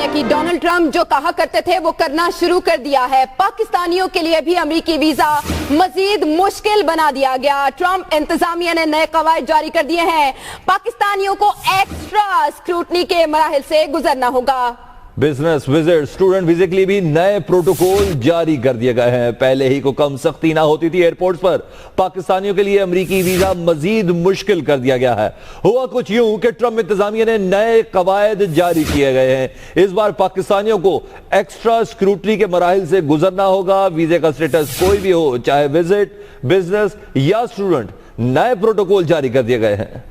कि Donald Trump जो कहा करते थे वो करना शुरू कर दिया है। पाकिस्तानियों के लिए भी अमेरिकी वीजा मजीद मुश्किल बना दिया गया। ट्रंप इंतजामिया ने नए कवायद जारी कर दिए हैं। पाकिस्तानियों को एक्स्ट्रा स्क्रूटनी के मराहिल से गुजरना होगा। बिजनेस विजिट, स्टूडेंट वीजे के लिए भी नए प्रोटोकॉल जारी कर दिए गए हैं। पहले ही को कम सख्ती ना होती थी एयरपोर्ट्स पर, पाकिस्तानियों के लिए अमेरिकी वीजा मजीद मुश्किल कर दिया गया है। हुआ कुछ यूं कि ट्रंप इंतजामिया ने नए कवायद जारी किए गए हैं। इस बार पाकिस्तानियों को एक्स्ट्रा स्क्रूटनी के मराहिल से गुजरना होगा। वीजे का स्टेटस कोई भी हो, चाहे विजिट, बिजनेस या स्टूडेंट, नए प्रोटोकॉल जारी कर दिए गए हैं।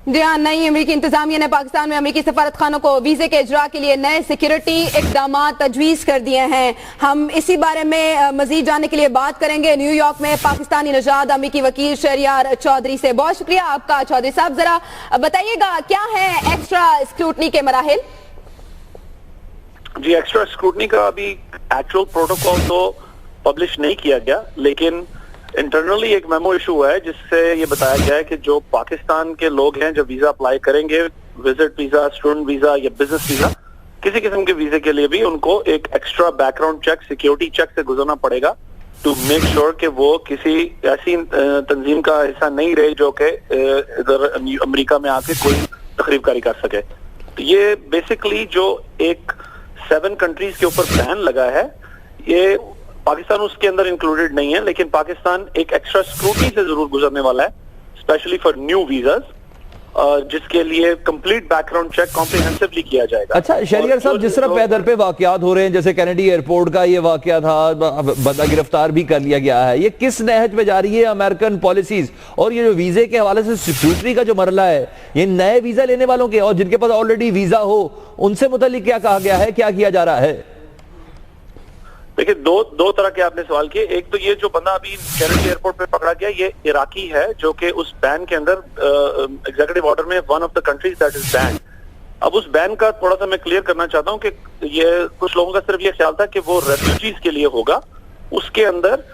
जी हाँ, नई अमेरिकी इंतजामिया ने पाकिस्तान में अमेरिकी सफारत खानों को वीजे के इजरा के लिए नए सिक्योरिटी इकदाम तजवीज़ कर दिए हैं। हम इसी बारे में मजीद जानने के लिए बात करेंगे न्यूयॉर्क में पाकिस्तानी नजाद अमेरिकी वकील शहरियार चौधरी से। बहुत शुक्रिया आपका चौधरी साहब। जरा बताइएगा क्या है एक्स्ट्रा स्क्रूटनी के मराहिल? जी, एक्स्ट्रा स्क्रूटनी का अभी एक्चुअल प्रोटोकॉल तो पब्लिश नहीं किया गया, लेकिन इंटरनली एक मेमो इशू हुआ है जिससे ये बताया गया है कि जो पाकिस्तान के लोग हैं जो वीजा अप्लाई करेंगे, विजिट वीजा, स्टूडेंट वीजा या बिजनेस वीजा, किसी किस्म के वीजे के लिए भी उनको एक extra background check, security check से गुजरना पड़ेगा टू मेक श्योर कि वो किसी ऐसी तंजीम का हिस्सा नहीं रहे जो कि इधर अमेरिका में आके कोई तकरीबकारी कर सके। तो ये बेसिकली जो एक 7 कंट्रीज के ऊपर बैन लगा है, ये पाकिस्तान उसके अंदर इंक्लूडेड नहीं है, लेकिन पाकिस्तान एक एक्स्ट्रा स्क्रूटनी से जरूर गुजरने वाला है, स्पेशली फॉर न्यू वीजास, जिसके लिए कंप्लीट बैकग्राउंड चेक कॉम्प्रिहेंसिवली किया जाएगा। अच्छा शहरियार साहब, जिस तरह पैदर पे वाकयात हो रहे हैं, जैसे कैनेडी एयरपोर्ट का ये वाकया था, बंदा गिरफ्तार भी कर लिया गया है, ये किस नहज पे जा रही है अमेरिकन पॉलिसीज? और ये जो वीजे के हवाले से स्क्रूटनी का जो मरला है, ये नए वीजा लेने वालों के और जिनके पास ऑलरेडी वीजा हो, उनसे मुतालिक क्या कहा गया है, क्या किया जा रहा है? देखिए, दो तरह के आपने सवाल किए। एक तो ये जो बंदा अभी कैनेडी एयरपोर्ट पे पकड़ा गया, ये इराकी है जो कि उस बैन के अंदर एग्जीक्यूटिव ऑर्डर में one of the countries that is ban. अब उस बैन का थोड़ा सा मैं क्लियर करना चाहता हूं कि ये कुछ लोगों का सिर्फ ये ख्याल था कि वो रेफ्यूजीज के लिए होगा। उसके अंदर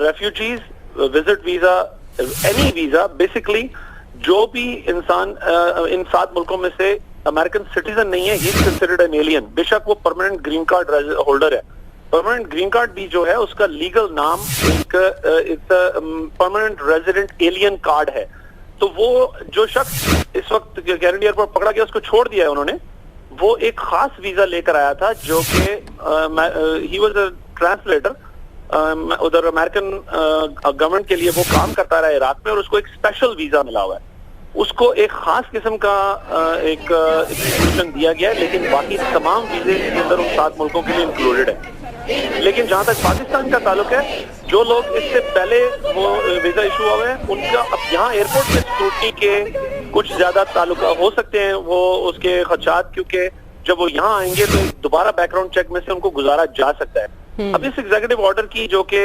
refugees, visit visa, any visa, basically जो भी इंसान इन 7 मुल्कों में से अमेरिकन सिटीजन नहीं है, he is considered an alien. बेशक वो परमानेंट ग्रीन कार्ड होल्डर है। परमानेंट ग्रीन कार्ड भी जो है उसका लीगल नाम एक परमानेंट रेजिडेंट एलियन कार्ड है। तो वो जो शख्स इस वक्त कैनेडी एयरपोर्ट पकड़ा गया, उसको छोड़ दिया है उन्होंने। वो एक खास वीजा लेकर आया था जो कि ही वाज अ ट्रांसलेटर, उधर अमेरिकन गवर्नमेंट के लिए वो काम करता रहा इराक में, और उसको एक स्पेशल वीजा मिला हुआ है। उसको एक खास किस्म का एक इंस्टीट्यूशन दिया गया है, लेकिन बाकी तमाम वीजे के अंदर उन 7 मुल्कों के लिए इंक्लूडेड है। लेकिन जहां तक पाकिस्तान का ताल्लुक है, जो लोग इससे पहले वो वीजा इशू हुआ है, उनका अब यहाँ एयरपोर्ट पे स्क्रूटनी के कुछ ज्यादा ताल्लुक हो सकते हैं, वो उसके खदशात, क्योंकि जब वो यहाँ आएंगे तो दोबारा बैकग्राउंड चेक में से उनको गुजारा जा सकता है। अब इस एग्जीक्यूटिव ऑर्डर की जो कि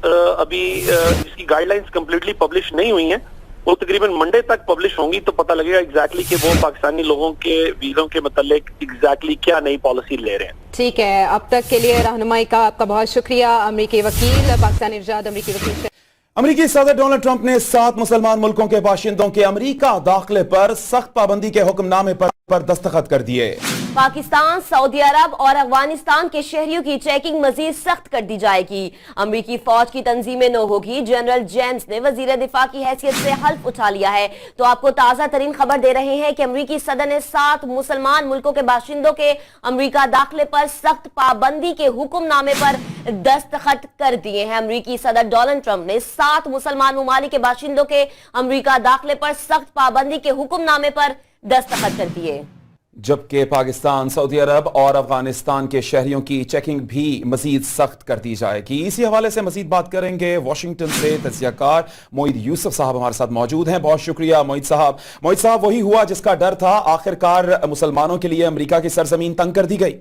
अभी इसकी गाइडलाइंस कंप्लीटली पब्लिश नहीं हुई हैं, वो तकरीबन मंडे तक पब्लिश होंगी, तो पता लगेगा एग्जैक्टली कि वो पाकिस्तानी लोगों के वीज़ों के मतलब एग्जैक्टली क्या नई पॉलिसी ले रहे हैं। ठीक है, अब तक के लिए रहनुमाई का आपका बहुत शुक्रिया। अमेरिकी वकील, पाकिस्तानी नजाद अमेरिकी वकील। अमेरिकी सदर डोनाल्ड ट्रंप ने 7 मुसलमान मुल्कों के बाशिंदों के अमेरिका दाखिले पर सख्त पाबंदी के हुक्मनामे पर दस्तखत कर दिए। पाकिस्तान, सऊदी अरब और अफगानिस्तान के शहरियों की चेकिंग मजीद सख्त कर दी जाएगी। अमेरिकी फौज की तंजीमें न होगी। जनरल जेम्स ने वजीर दिफा की हैसियत से हल्फ उठा लिया है। तो आपको ताजा तरीन खबर दे रहे हैं कि अमेरिकी सदर ने 7 मुसलमान मुल्कों के बाशिंदों के अमेरिका दाखिले पर सख्त पाबंदी के हुक्मनामे पर दस्तखत कर दिए हैं। अमेरिकी सदर डोनाल्ड ट्रंप ने 7 मुसलमान ममालिक के बाशिंदों के अमेरिका दाखिले पर सख्त पाबंदी के हुक्मनामे पर दस्तखत कर दिए, जबकि पाकिस्तान, सऊदी अरब और अफगानिस्तान के शहरियों की चेकिंग भी मजीद सख्त कर दी जाएगी। इसी हवाले से मजीद बात करेंगे वाशिंगटन से तजियाकार मोईद यूसुफ साहब हमारे साथ मौजूद हैं। बहुत शुक्रिया मोईद साहब। मोईद साहब, वही हुआ जिसका डर था, आखिरकार मुसलमानों के लिए अमेरिका की सरजमीन तंग कर दी गई।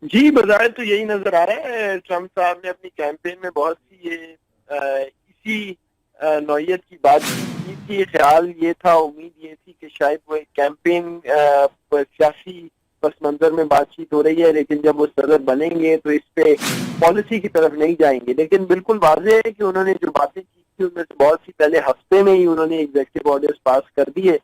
जी, बज़ाहिर तो यही नजर आ रहा है। ट्रंप साहब ने अपनी कैंपेन में बहुत सी इसी नौयत की बात की थी। ख्याल ये था, उम्मीद ये थी कि शायद वो एक कैंपेन सियासी पस मंजर में बातचीत हो रही है, लेकिन जब वो सदर बनेंगे तो इस पे पॉलिसी की तरफ नहीं जाएंगे। लेकिन बिल्कुल वाज़ेह है कि उन्होंने जो बातें की थी उनमें से बहुत सी पहले हफ्ते में ही उन्होंने एग्जीक्यूटिव ऑर्डर्स पास कर दिए,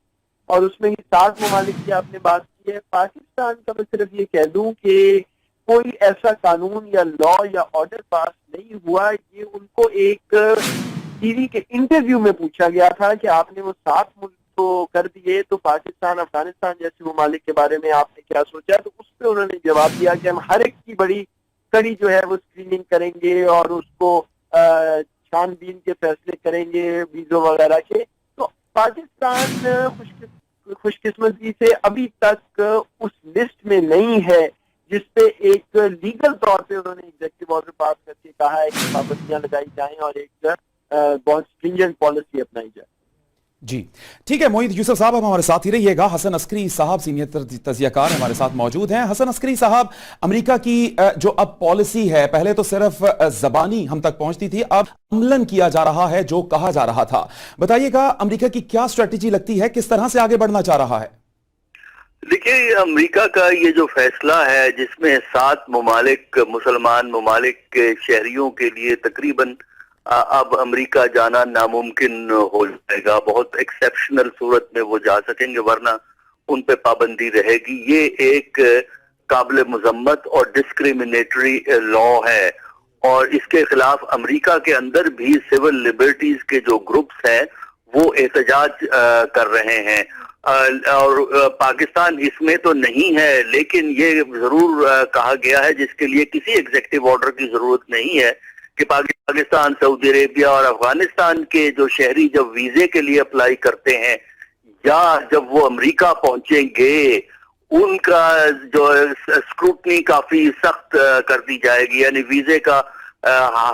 और उसमें 7 ममालिक की आपने बात की, होती है। पाकिस्तान का मैं सिर्फ ये कह दूं कि कोई ऐसा कानून या लॉ या ऑर्डर पास नहीं हुआ। ये उनको एक टीवी के इंटरव्यू में पूछा गया था कि आपने वो 7 मुल्क तो कर दिए, तो पाकिस्तान अफगानिस्तान जैसे ममालिक के बारे में आपने क्या सोचा? तो उस पर उन्होंने जवाब दिया कि हम हर एक की बड़ी कड़ी जो है वो स्क्रीनिंग करेंगे और उसको छानबीन के फैसले करेंगे वीज़ों वगैरह के। तो पाकिस्तान खुशकिस्मती से अभी तक उस लिस्ट में नहीं है जिसपे एक लीगल तौर पे उन्होंने एग्जीक्यूटिव ऑर्डर पास करके कहा है कि पाबंदियां लगाई जाएं और एक बहुत स्ट्रिंजेंट पॉलिसी अपनाई जाए। जी ठीक है, मोईद यूसुफ साहब अब हमारे साथ ही रहिएगा। हसन अस्करी साहब सीनियर तजियाकार हमारे साथ मौजूद हैं। हसन अस्करी साहब, अमेरिका की जो अब पॉलिसी है, पहले तो सिर्फ जबानी हम तक पहुंचती थी, अब अमलन किया जा रहा है जो कहा जा रहा था। बताइएगा अमेरिका की क्या स्ट्रेटेजी लगती है, किस तरह से आगे बढ़ना चाह रहा है? देखिए, अमेरिका का ये जो फैसला है जिसमें 7 ममालिक मुसलमान ममालिक के शहरियों के लिए तकरीबन अब अमेरिका जाना नामुमकिन हो जाएगा। बहुत एक्सेप्शनल सूरत में वो जा सकेंगे, वरना उन पे पाबंदी रहेगी। ये एक काबिल मुजम्मत और डिस्क्रिमिनेटरी लॉ है और इसके खिलाफ अमेरिका के अंदर भी सिविल लिबर्टीज के जो ग्रुप्स हैं वो एहतजाज कर रहे हैं। और पाकिस्तान इसमें तो नहीं है, लेकिन ये जरूर कहा गया है जिसके लिए किसी एग्जीक्यूटिव ऑर्डर की जरूरत नहीं है कि पाकिस्तान, सऊदी अरेबिया और अफगानिस्तान के जो शहरी जब वीजे के लिए अप्लाई करते हैं या जब वो अमेरिका पहुंचेंगे, उनका जो स्क्रूटनी काफी सख्त कर दी जाएगी। यानी वीजे का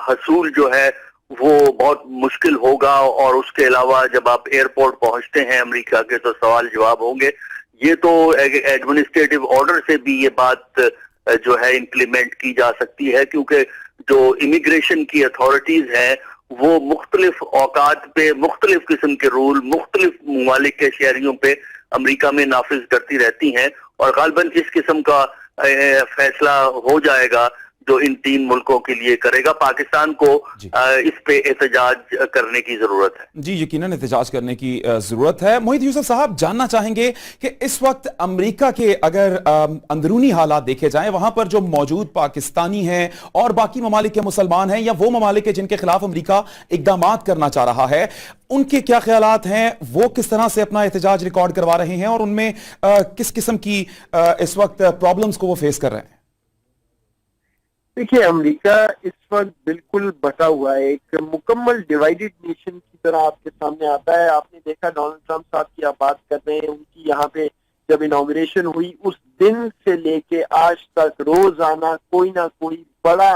हसूल जो है वो बहुत मुश्किल होगा और उसके अलावा जब आप एयरपोर्ट पहुंचते हैं अमेरिका के तो सवाल जवाब होंगे। ये तो एडमिनिस्ट्रेटिव ऑर्डर से भी ये बात जो है इम्प्लीमेंट की जा सकती है, क्योंकि जो इमिग्रेशन की अथॉरिटीज हैं वो मुख्तलिफ औकात पे मुख्तलिफ किस्म के रूल मुख्तलिफ ममालिक के शहरियों पे अमेरिका में नाफिज करती रहती हैं और गालबन इस किस्म का फैसला हो जाएगा जो इन 3 मुल्कों के लिए करेगा। पाकिस्तान को इस पे एहतजाज करने की जरूरत है। जी, यकीनन एहतजाज करने की जरूरत है। मोईद यूसुफ साहब, जानना चाहेंगे कि इस वक्त अमेरिका के अगर अंदरूनी हालात देखे जाएं, वहां पर जो मौजूद पाकिस्तानी हैं और बाकी ममालिक के मुसलमान हैं या वो ममालिक के जिनके खिलाफ अमेरिका इकदामात करना चाह रहा है, उनके क्या ख्यालात हैं? वो किस तरह से अपना एहतजाज रिकॉर्ड करवा रहे हैं और उनमें किस किस्म की इस वक्त प्रॉब्लम्स को वो फेस कर रहे हैं? देखिए, अमेरिका इस वक्त बिल्कुल बटा हुआ है, एक मुकम्मल डिवाइडेड नेशन की तरह आपके सामने आता है। आपने देखा डोनाल्ड ट्रंप साहब की आप बात कर रहे हैं, उनकी यहाँ पे जब इनॉग्रेशन हुई उस दिन से लेके आज तक रोजाना कोई ना कोई बड़ा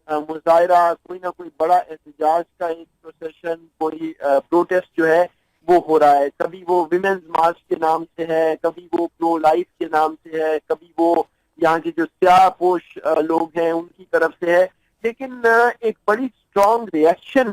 मुजाहरा, कोई ना कोई बड़ा एहतजाज का एक प्रोसेशन, कोई प्रोटेस्ट जो है वो हो रहा है। कभी वो विमेंस मार्च के नाम से है, कभी वो प्रो लाइफ के नाम से है, कभी वो यहाँ के जो स्याह पोश लोग हैं उनकी तरफ से है। लेकिन एक बड़ी स्ट्रॉन्ग रिएक्शन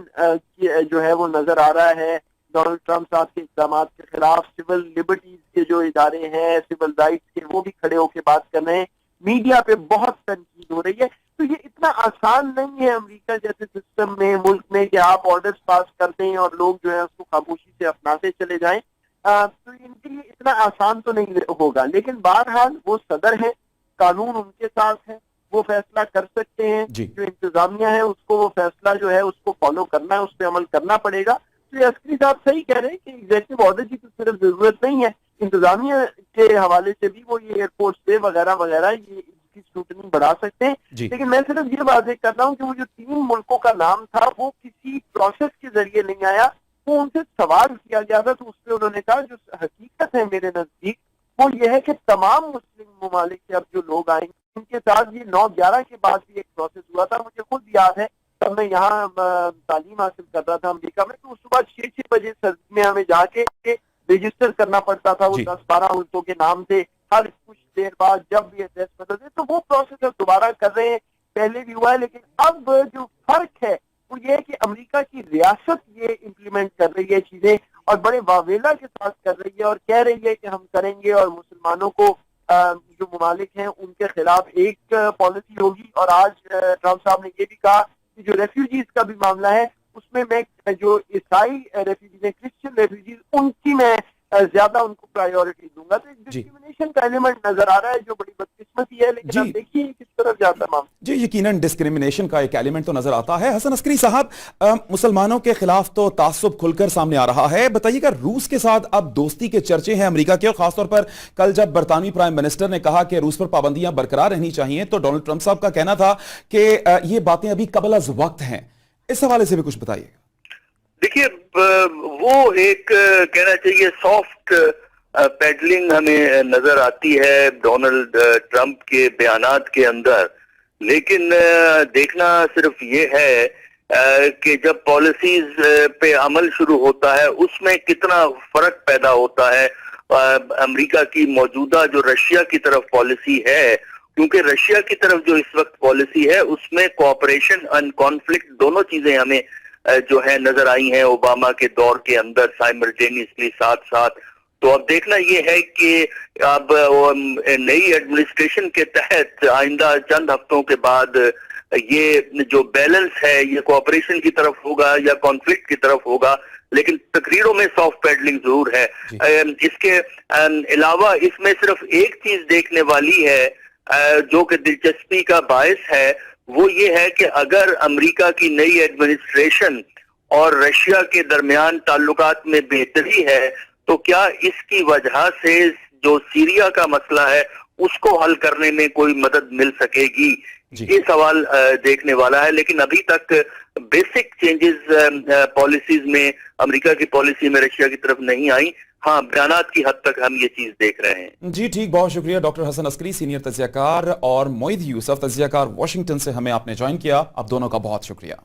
जो है वो नजर आ रहा है डोनाल्ड ट्रंप साहब के इक़दामात के खिलाफ। सिविल लिबर्टीज के जो इदारे हैं, सिविल राइट्स के, वो भी खड़े होकर बात कर रहे हैं। मीडिया पे बहुत तनकीद हो रही है। तो ये इतना आसान नहीं है अमेरिका जैसे सिस्टम में, मुल्क में, कि आप ऑर्डर्स पास कर दें और लोग जो है उसको खामोशी से अपनाते चले जाएं। तो इनके लिए इतना आसान तो नहीं होगा। लेकिन बहरहाल वो सदर है, कानून उनके साथ है, वो फैसला कर सकते हैं। जो इंतजामिया है उसको वो फैसला जो है उसको फॉलो करना है, उस पर अमल करना पड़ेगा। तो ये अस्करी साहब सही कह रहे हैं कि एग्जीक्यूटिव ऑर्डर की तो सिर्फ जरूरत नहीं है, इंतजामिया के हवाले से भी वो ये एयरपोर्ट से वगैरह वगैरह ये इसकी स्क्रूटनी बढ़ा सकते हैं। लेकिन मैं सिर्फ ये वाज़ेह कर रहा हूँ कि वो जो 3 मुल्कों का नाम था वो किसी प्रोसेस के जरिए नहीं आया, वो उनसे सवाल किया गया था। तो उस पर उन्होंने कहा जो हकीकत है मेरे नजदीक वो ये है कि तमाम मुस्लिम ममालिक के अब जो लोग आएंगे उनके साथ ये 9/11 के बाद भी एक प्रोसेस हुआ था। मुझे खुद याद है तब मैं यहाँ तालीम हासिल कर रहा था अमेरिका में, तो उस सुबह 6 बजे सर्दी में हमें जाके रजिस्टर करना पड़ता था वो 10-12 मुल्कों के नाम से। हर कुछ देर बाद जब भी एड्रेस बदलते तो वो प्रोसेस अब दोबारा कर रहे हैं, पहले भी हुआ है। लेकिन अब जो फर्क है वो ये है कि अमेरिका की रियासत ये इम्प्लीमेंट कर रही है चीजें और बड़े वावेला के साथ कर रही है और कह रही है कि हम करेंगे और मुसलमानों को जो ममालिक हैं उनके खिलाफ एक पॉलिसी होगी। और आज ट्रंप साहब ने ये भी कहा कि जो रेफ्यूजीज का भी मामला है उसमें मैं जो ईसाई रेफ्यूजीज हैं, क्रिश्चियन रेफ्यूजीज, उनकी मैं ज्यादा उनको प्रायोरिटी दूंगा। तो एक डिस्क्रिमिनेशन डिस्क्रिमिनेशन का एलिमेंट नजर आ रहा है, जो बड़ी बदकिस्मती है, लेकिन आप देखिए किस तरफ जाता है मामला। जी, यकीनन डिस्क्रिमिनेशन का एक एलिमेंट तो नजर आता है। हसन अस्करी साहब, मुसलमानों के खिलाफ तो तासुब खुलकर सामने आ रहा है, बताइएगा रूस के साथ अब दोस्ती के चर्चे हैं अमेरिका के, और खासतौर पर कल जब बरतानवी प्राइम मिनिस्टर ने कहा कि रूस पर पाबंदियां बरकरार रहनी चाहिए, तो डोनाल्ड ट्रंप साहब का कहना था कि ये बातें अभी कबल अज वक्त हैं। इस हवाले से भी कुछ बताइए। देखिए, वो एक कहना चाहिए सॉफ्ट पेडलिंग हमें नजर आती है डोनाल्ड ट्रंप के बयानात के अंदर, लेकिन देखना सिर्फ ये है कि जब पॉलिसीज पे अमल शुरू होता है उसमें कितना फर्क पैदा होता है अमेरिका की मौजूदा जो रशिया की तरफ पॉलिसी है, क्योंकि रशिया की तरफ जो इस वक्त पॉलिसी है उसमें कोऑपरेशन एंड कॉन्फ्लिक्ट दोनों चीजें हमें जो है नजर आई हैं ओबामा के दौर के अंदर साइमल्टेनियसली साथ साथ। तो अब देखना ये है कि अब नई एडमिनिस्ट्रेशन के तहत आइंदा चंद हफ्तों के बाद ये जो बैलेंस है ये कोऑपरेशन की तरफ होगा या कॉन्फ्लिक्ट की तरफ होगा, लेकिन तकरीरों में सॉफ्ट पैडलिंग जरूर है। इसके अलावा इसमें सिर्फ एक चीज देखने वाली है जो कि दिलचस्पी का बायस है, वो ये है कि अगर अमेरिका की नई एडमिनिस्ट्रेशन और रशिया के दरमियान ताल्लुकात में बेहतरी है तो क्या इसकी वजह से जो सीरिया का मसला है उसको हल करने में कोई मदद मिल सकेगी, ये सवाल देखने वाला है। लेकिन अभी तक बेसिक चेंजेस पॉलिसीज में अमेरिका की पॉलिसी में रशिया की तरफ नहीं आई। हाँ, बयानात की हद तक हम ये चीज देख रहे हैं। जी ठीक, बहुत शुक्रिया डॉक्टर हसन अस्करी, सीनियर तज्जियाकार, और मोईद यूसुफ, तज्जियाकार, वाशिंगटन से हमें आपने ज्वाइन किया। आप दोनों का बहुत शुक्रिया।